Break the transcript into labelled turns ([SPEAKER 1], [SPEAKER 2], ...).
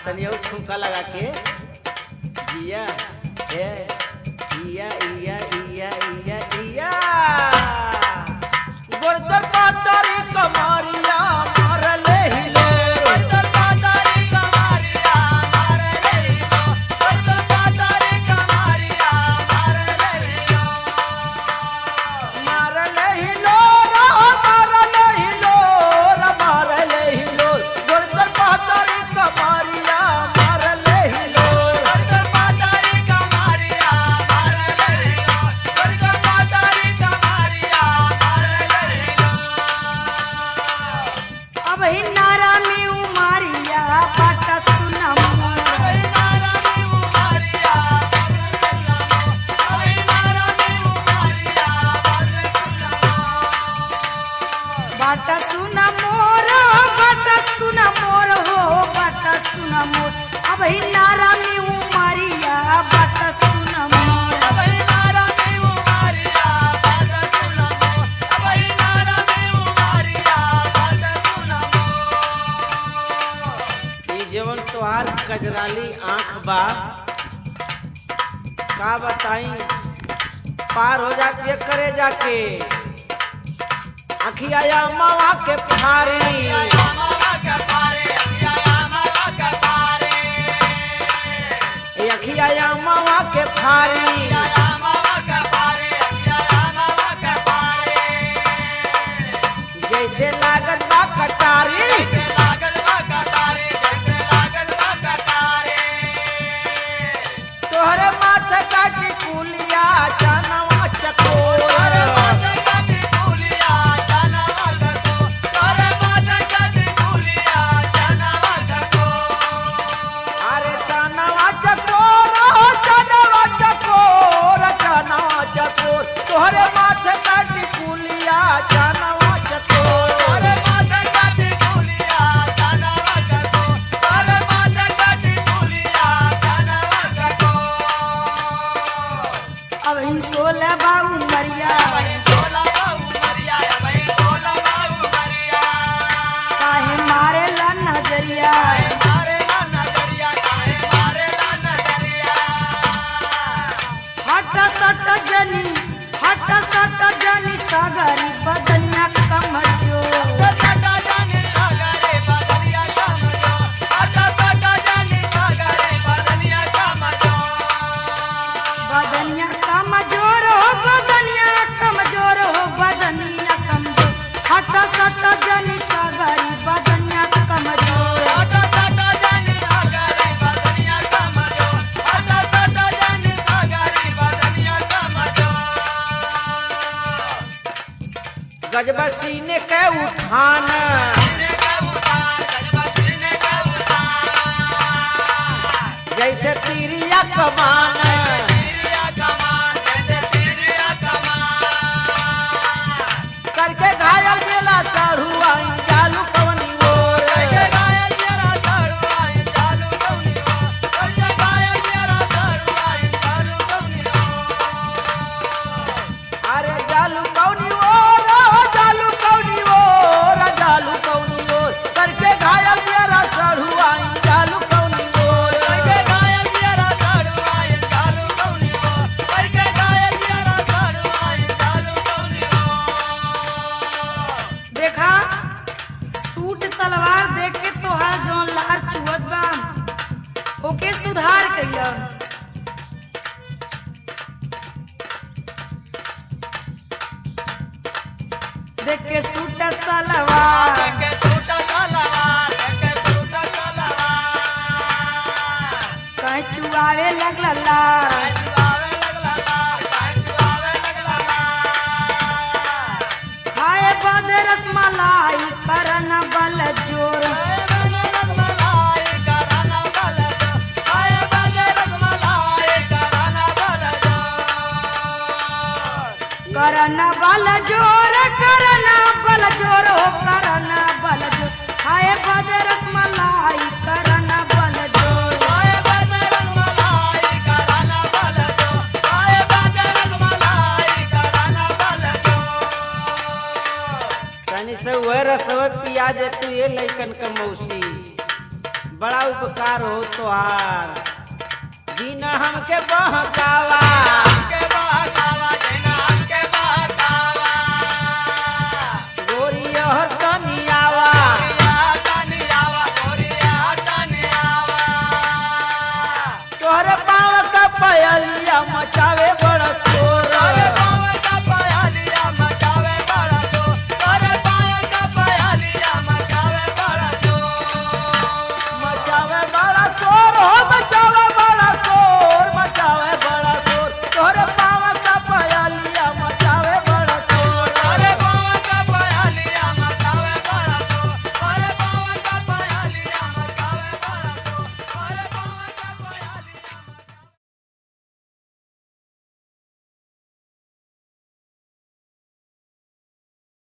[SPEAKER 1] तनी और ठुमका लगा के जिया ए इया इया इया इया इया गोरतर पातारी कमारिया मारले हिलो गोरतर पातारी कमारिया मारले हिलो गोरतर पातारी कमारिया मारले हिलो मारले हिलो मारले हिलो मारले हिलो गोरतर पातारी कमारिया मारले हिलो गोरतर पातारी कमारिया मारले हिलो गोरतर पातारी कमारिया मारले हिलो
[SPEAKER 2] अब ही नारा में उमारिया बाटा सुनम
[SPEAKER 1] अबे नारा में उमारिया अबे नारा में उमारिया
[SPEAKER 2] बाटा सुना मोर हो बाटा सुना मोर अब ही नारा में उमारिया बाटा सुना मोर
[SPEAKER 1] अबे नारा में उमारिया बाटा सुनमो अबे नारा में उमारिया बाटा सुनमो ई जवन तोहार कजराली आंख बा का बताई पार हो जाती है करे जाके अखिया या मावा के फारी ए अखिया या मावा के फारी जैसे लागत बा कटारी तोहरे माथे काटी कुलिया जानवा चकोर अरे जानवा चकोर हो जानवा चकोर जानवा चकोर तोहरे माथे काटी कुलिया जानवा चकोर तोहरे माथे काटी कुलिया जानवा चकोर तोहरे माथे काटी कुलिया जानवा चकोर
[SPEAKER 2] अब ही 16 बाऊ मरिया काहे मारे ला नजरिया हट सट जनी सागरी बदनिया कमजो बदनिया कमजोर हो बदनिया कमजोर हो बदनिया कमजोर हट सट जनी सागरी बदनिया कमजोर
[SPEAKER 1] गजब सीने के उठान जैसे तीरिया कमान करके घायल गेला चढ़ुआ जालू कवनी ओर अरे जालू कवनी ओर जालू कवनी ओर जालू कवनी ओर करके घायल गेला चढ़ुआ जालू कवनी ओर करके घायल गेला चढ़ुआ जालू कवनी ओर करके घायल गेला चढ़ुआ जालू कवनी ओर
[SPEAKER 2] देखा सूट सलवार देख के तोहार जौन लार चुवत बा ओके सुधार कइला देख के सूट सलवार कहीं चुआवे लगला लार खाए बद रसमलाई करन बल जोर करना बल जोर हो करना बल जोर खाए बद रसमलाई करना बल जोर
[SPEAKER 1] तनी से वह रसवत पिया दे तू ये लइकन का मौसी बड़ा उपकार हो तोहार बिना हमके बहकावा